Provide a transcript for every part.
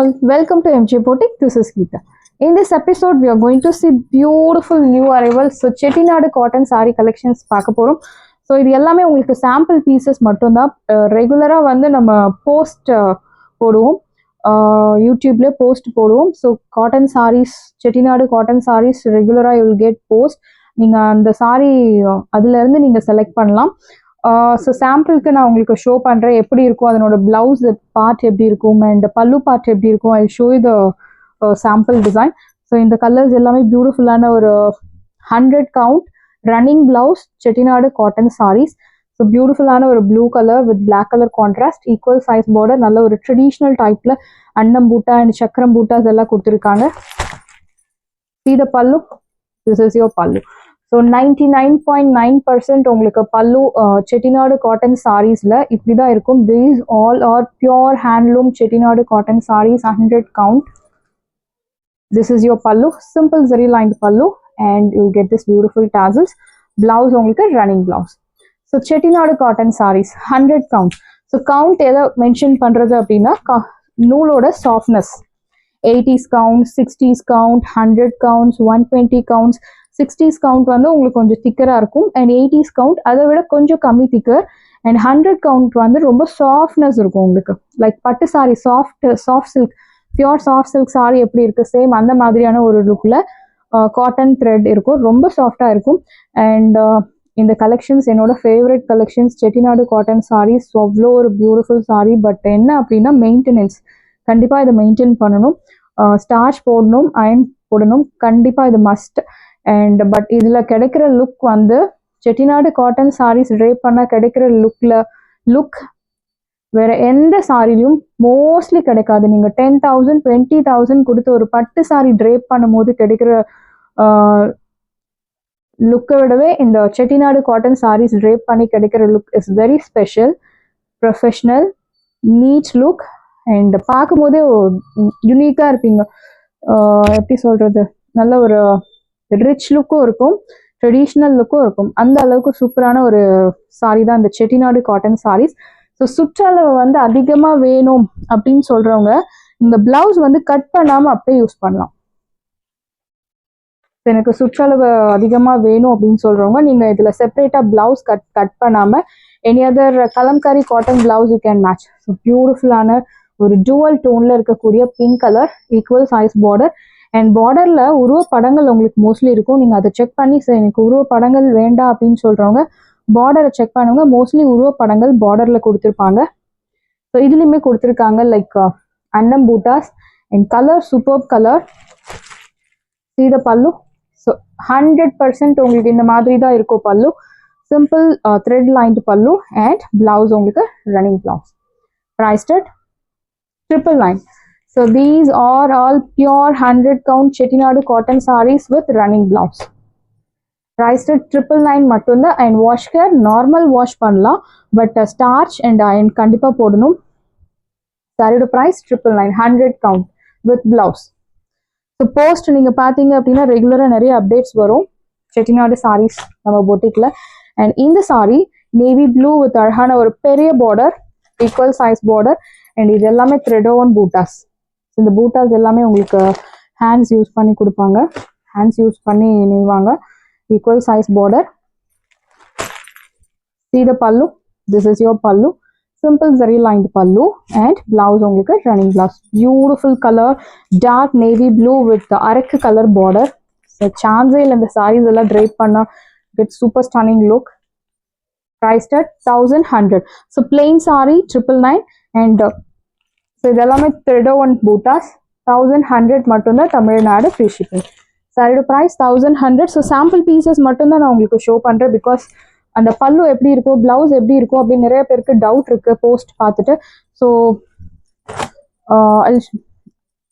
all, welcome to MJ Boutique. This is Geeta. In this episode, we are going to see beautiful new arrivals. So, Chettinad cotton saree collections பார்க்க போறோம். So இது எல்லாமே உங்களுக்கு sample pieces மட்டும்தான். ரெகுலராக வந்து நம்ம போஸ்ட் போடுவோம், யூடியூப்ல போஸ்ட் போடுவோம். So cotton sarees, Chettinad cotton sarees ரெகுலராக யூ வில் கெட் போஸ்ட். நீங்கள் அந்த சாரீ அதுலேருந்து நீங்கள் செலக்ட் பண்ணலாம். ஸோ சாம்பிளுக்கு நான் உங்களுக்கு ஷோ பண்ணுறேன் எப்படி இருக்கும், அதனோட ப்ளவுஸ் பார்ட் எப்படி இருக்கும் அண்ட் பல்லு பார்ட் எப்படி இருக்கும். I show the sample design. So இந்த கலர்ஸ் எல்லாமே பியூட்டிஃபுல்லான ஒரு 100 count running blouse Chettinad cotton sarees. So பியூட்டிஃபுல்லான ஒரு blue colour with black colour contrast, equal size border, நல்ல ஒரு ட்ரெடிஷ்னல் டைப்ல அன்னம் பூட்டா அண்ட் சக்கரம் பூட்டாஸ் எல்லாம் கொடுத்துருக்காங்க. See the pallu, this is your pallu. So 99.9% உங்களுக்கு பல்லு செட்டிநாடு காட்டன் சாரீஸ்ல இப்படி தான் இருக்கும். These all are pure handloom Chettinad cotton saris 100 count. This is your பல்லு, சிம்பிள் ஜரி லைன் பல்லு and you'll get this beautiful tassels. Blouse உங்களுக்கு running blouse. So Chettinad cotton saris 100 count. So count எதை மென்ஷன் பண்றது அப்படின்னா நூலோட softness. 80s count, 60s count, 100 counts, 120 counts. 60s count வந்து உங்களுக்கு கொஞ்சம் திக்கராக இருக்கும் அண்ட் 80s கவுண்ட் அதை விட கொஞ்சம் கம்மி திக்கர் அண்ட் 100 கவுண்ட் வந்து ரொம்ப சாஃப்ட்னஸ் இருக்கும் உங்களுக்கு. லைக் பட்டு sorry, soft silk, pure soft silk sorry எப்படி இருக்கு சேம் அந்த மாதிரியான ஒரு லுக்கில் காட்டன் த்ரெட் இருக்கும், ரொம்ப சாஃப்டாக இருக்கும். அண்ட் இந்த கலெக்ஷன்ஸ் என்னோட favourite collections Chettinad cotton sarees. அவ்வளோ ஒரு பியூட்டிஃபுல் சாரீ. பட் என்ன அப்படின்னா மெயின்டெனன்ஸ், கண்டிப்பாக இதை மெயின்டைன் பண்ணணும். ஸ்டார்ச் போடணும், அயன் போடணும், கண்டிப்பாக இது மஸ்ட். அண்ட் பட் இதில் கிடைக்கிற லுக் வந்து செட்டிநாடு காட்டன் சாரீஸ் ட்ரேப் பண்ணால் கிடைக்கிற லுக் வேற எந்த சாரிலையும் மோஸ்ட்லி கிடைக்காது. நீங்கள் 10,000 20,000 கொடுத்து ஒரு பட்டு சாரி ட்ரேப் பண்ணும் போது கிடைக்கிற லுக்கை விடவே இந்த செட்டிநாடு காட்டன் சாரீஸ் ட்ரேப் பண்ணி கிடைக்கிற look is very special, professional, NEET look and பார்க்கும் போதே யுனிக்காக இருப்பீங்க. எப்படி சொல்றது, நல்ல ஒரு ரிச் லுக்கும் இருக்கும், ட்ரெடிஷ்னல் லுக்கும் இருக்கும். அந்த அளவுக்கு சூப்பரான ஒரு சாரி தான் இந்த செட்டிநாடு காட்டன் சாரீஸ். ஸோ சுற்றளவு வந்து அதிகமாக வேணும் அப்படின்னு சொல்றவங்க இந்த பிளவுஸ் வந்து கட் பண்ணாமல் அப்படியே யூஸ் பண்ணலாம். எனக்கு சுற்றளவு அதிகமாக வேணும் அப்படின்னு சொல்றவங்க நீங்கள் இதில் செப்பரேட்டாக பிளவுஸ் கட் பண்ணாமல் any other kalamkari cotton blouse you can match. So பியூட்டிஃபுல்லான ஒரு டூவல் டோன்ல இருக்கக்கூடிய pink colour, equal size border and பார்டர்ல உருவ படங்கள் உங்களுக்கு மோஸ்ட்லி இருக்கும். நீங்க அதை செக் பண்ணி எனக்கு உருவ படங்கள் வேண்டாம் அப்படின்னு சொல்றவங்க பார்டரை செக் பண்ணுங்க. மோஸ்ட்லி உருவ படங்கள் பார்டர்ல கொடுத்துருப்பாங்க. ஸோ இதுலயுமே கொடுத்துருக்காங்க லைக் அன்னம் buttas and colour, super colour. சீத பல்லு. ஸோ 100% உங்களுக்கு இந்த மாதிரி தான் இருக்கும் பல்லு. Simple thread lined pallu and blouse உங்களுக்கு running blouse. priced at 999. So these are all pure 100 count Chettinadu cotton sarees with running blouse. Priced at 999 மட்டும்தான். and wash care normal wash பண்ணலாம், but starch and iron கண்டிப்பா போடணும். சாரியோட price 999, 100 count with blouse. So post நீங்கள் பார்த்தீங்க அப்படின்னா ரெகுலராக நிறைய அப்டேட்ஸ் வரும் செட்டிநாடு சாரீஸ் நம்ம பொட்டிக்ல. அண்ட் இந்த சாரி நேவி ப்ளூ வித் அழகான ஒரு பெரிய border, equal size border and இது எல்லாமே த்ரெடோன் பூட்டாஸ். இந்த பூட்டாஸ் எல்லாமே உங்களுக்கு ஹேண்ட்ஸ் யூஸ் பண்ணி கொடுப்பாங்க, ஹேண்ட்ஸ் யூஸ் பண்ணி நெய்வாங்க. Equal size border. See the pallu, this is your pallu, simple zari lined pallu and blouse உங்களுக்கு running blouse. Beautiful color, dark navy blue with the arak color border. So chance இல்ல இந்த sarees எல்லாம் drape பண்ணா get super stunning look. Priced at 1100. So plain saree 999 and so இதெல்லாமே த்ரெடோன் பூட்டாஸ் 1100 மட்டும்தான், Tamil Nadu free shipping. சாரியோட price 1100. So sample pieces மட்டும்தான் நான் உங்களுக்கு ஷோ பண்ணுறேன். பிகாஸ் அந்த பல்லு எப்படி இருக்கும், பிளவுஸ் எப்படி இருக்கும் அப்படின்னு நிறைய பேருக்கு டவுட் இருக்கு போஸ்ட் பார்த்துட்டு. ஸோ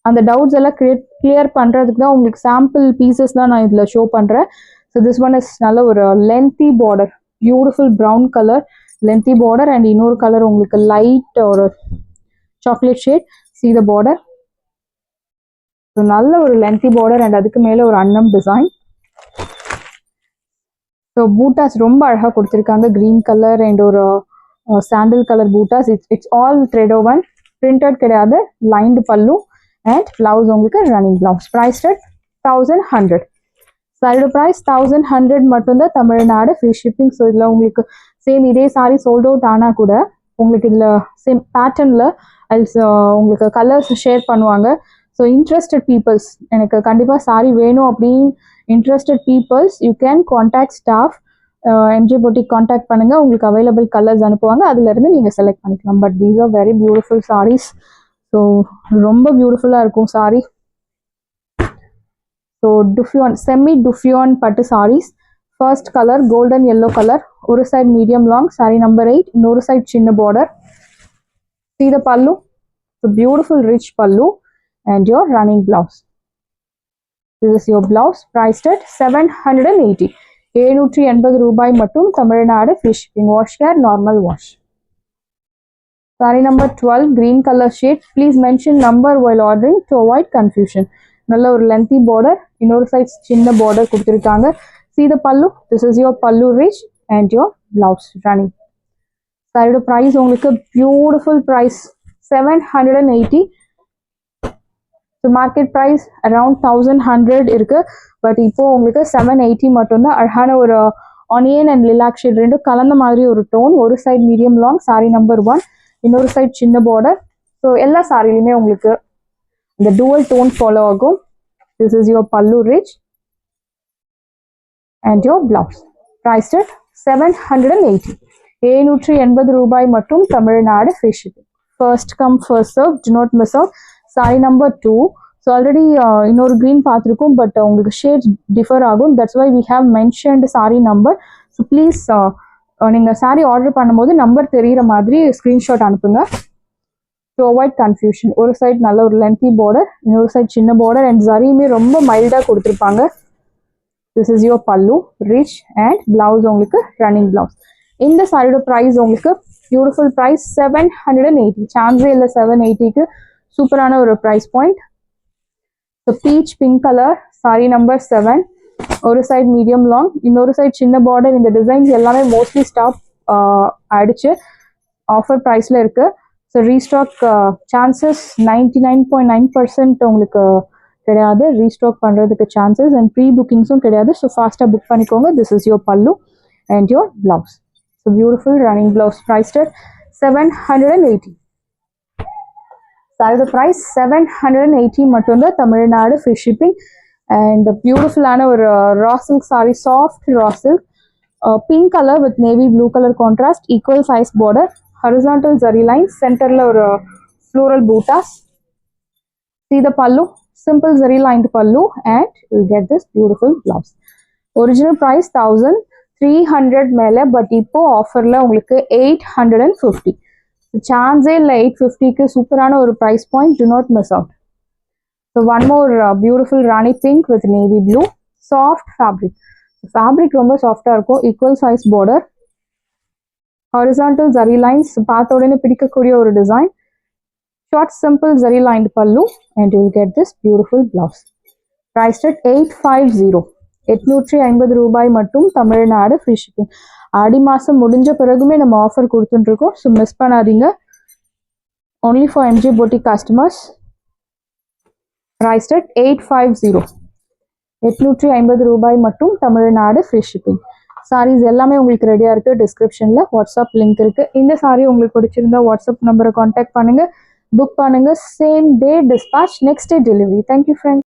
அந்த டவுட்ஸ் எல்லாம் கிளியர் பண்ணுறதுக்கு தான் உங்களுக்கு சாம்பிள் பீசஸ் தான் நான் இதில் ஷோ பண்ணுறேன். ஸோ திஸ் ஒன் இஸ் நல்ல ஒரு lengthy border, beautiful brown colour lengthy border and இன்னொரு கலர் உங்களுக்கு லைட் ஒரு chocolate shade. See the border. So நல்ல ஒரு lengthy border and அதுக்கு மேல ஒரு அன்னம் டிசைன். ஸோ பூட்டாஸ் ரொம்ப அழகாக கொடுத்துருக்காங்க, கிரீன் கலர் அண்ட் ஒரு sandal colour buttas. It's all thread woven, printed கிடையாது, லைன்டு பல்லு அண்ட் பிளவுஸ் உங்களுக்கு ரன்னிங் பிளவுஸ். Price at 1100. சாரியோட ப்ரைஸ் 1100 மட்டும்தான், தமிழ்நாடு, ஃப்ரீ ஷிப்பிங். ஸோ இதில் உங்களுக்கு சேம் இதே சாரி சோல்ட் அவுட் ஆனால் கூட உங்களுக்கு இதில் சேம் பேட்டர்னில் உங்களுக்கு கலர்ஸ் ஷேர் பண்ணுவாங்க. ஸோ இன்ட்ரெஸ்டட் பீப்புள்ஸ், எனக்கு கண்டிப்பாக சாரி வேணும் அப்படின்னு interested peoples, you can contact staff, MJ boutique contact பண்ணுங்கள். உங்களுக்கு அவைலபிள் கலர்ஸ் அனுப்புவாங்க, அதுலேருந்து நீங்கள் செலக்ட் பண்ணிக்கலாம். But these are very beautiful saris. So ரொம்ப பியூட்டிஃபுல்லாக இருக்கும் sari. So dupion, semi dupion பட்டு saris. First colour golden yellow colour, ஒரு side medium long, sorry number 8, இன்னொரு சைட் சின்ன border. See the pallu, the beautiful rich pallu and your running blouse. This is your blouse, priced at 780. 780 ரூபாய் மட்டும், Tamil Nadu, free shipping. Wash care, normal wash. Saree number 12, green color shade. Please mention number while ordering to avoid confusion. நல்ல ஒரு lengthy border, இன்னொரு side சின்ன border கொடுத்திருக்காங்க. See the pallu, this is your pallu rich and your blouse running. சாரியோட price உங்களுக்கு beautiful price 780. So market price around 1100 இருக்கு. But இப்போ உங்களுக்கு 780 மட்டும்தான். அழகான ஒரு ஆனியன் அண்ட் லிலாக் ஷேட் ரெண்டும் கலந்த மாதிரி ஒரு டோன். ஒரு side medium long, sorry number 1, இன்னொரு சைட் சின்ன பார்டர். ஸோ எல்லா சாரிலையுமே உங்களுக்கு இந்த டூவல் டோன் ஃபாலோ ஆகும். This is your pallu rich and your blouse. Price at 780. 780 ரூபாய் மட்டும், Tamil Nadu, free shipping. First come first serve, do not miss out. Saree number 2. So already இன்னொரு க்ரீன் பார்த்துருக்கோம், பட் உங்களுக்கு ஷேட்ஸ் டிஃபர் ஆகும். That's why we have mentioned saree number. So please நீங்கள் saree order பண்ணும்போது number தெரிகிற மாதிரி ஸ்க்ரீன்ஷாட் அனுப்புங்க, டு அவாய்ட் கன்ஃபியூஷன். ஒரு சைட் நல்ல ஒரு லென்த்தி பார்டர், இன்னொரு சைட் சின்ன பார்டர் அண்ட் சரியுமே ரொம்ப மைல்டாக கொடுத்துருப்பாங்க. This is your pallu rich and blouse உங்களுக்கு ரன்னிங் பிளவுஸ். இந்த சாரியோட ப்ரைஸ் உங்களுக்கு பியூட்டிஃபுல் ப்ரைஸ் 780. சான்ஸே இல்லை 780க்கு. சூப்பரான ஒரு price point. So peach pink colour, saree number 7, ஒரு சைட் மீடியம் லாங், இன்னொரு சைட் சின்ன பார்டர். இந்த டிசைன்ஸ் எல்லாமே மோஸ்ட்லி ஸ்டாப் ஆயிடுச்சு, ஆஃபர் ப்ரைஸில் இருக்கு. ஸோ ரீஸ்டாக் சான்சஸ் 99.9% உங்களுக்கு கிடையாது. ரீஸ்டாக் பண்ணுறதுக்கு சான்சஸ் அண்ட் ப்ரீ புக்கிங்ஸும் கிடையாது. ஸோ ஃபாஸ்ட்டாக புக் பண்ணிக்கோங்க. திஸ் இஸ் யோர் பல்லு and your blouse. So beautiful running blouse, priced at 780. Saree the price 780 மட்டும்தான், Tamil Nadu, free shipping. And beautiful ஆன ஒரு raw silk saree, soft raw silk, pink color with navy blue color contrast, equal size border, horizontal zari lines, centerல ஒரு floral bootas. See the pallu, simple zari lined pallu, and you'll get this beautiful blouse. Original price 1300 மேலே, but இப்போ ஆஃபரில் உங்களுக்கு 850. சான்ஸே இல்லை 850க்கு. சூப்பரான ஒரு price point, do not miss out. So one more beautiful rani pink with navy blue, soft fabric. Fabric ரொம்ப சாஃப்டாக இருக்கும். Equal size border, horizontal zari lines, பார்த்த உடனே பிடிக்கக்கூடிய ஒரு design. Short simple zari lined பல்லு and you will get this beautiful blouse. Price at 850. 850 ரூபாய் மட்டும், தமிழ்நாடு, ஃப்ரீ ஷிப்பிங். ஆடி மாதம் முடிஞ்ச பிறகுமே நம்ம ஆஃபர் கொடுத்துட்டுருக்கோம். ஸோ மிஸ் பண்ணாதீங்க. Only for MJ boutique customers. Price at 850. 850 ரூபாய் மட்டும், தமிழ்நாடு, ஃப்ரீ ஷிப்பிங். சாரீஸ் எல்லாமே உங்களுக்கு ரெடியாக இருக்குது. டிஸ்கிரிப்ஷனில் வாட்ஸ்அப் லிங்க் இருக்குது. இந்த சாரி உங்களுக்கு பிடிச்சிருந்தா வாட்ஸ்அப் நம்பரை கான்டாக்ட் பண்ணுங்கள், புக் பண்ணுங்கள். Same day dispatch, next day delivery. Thank you friends.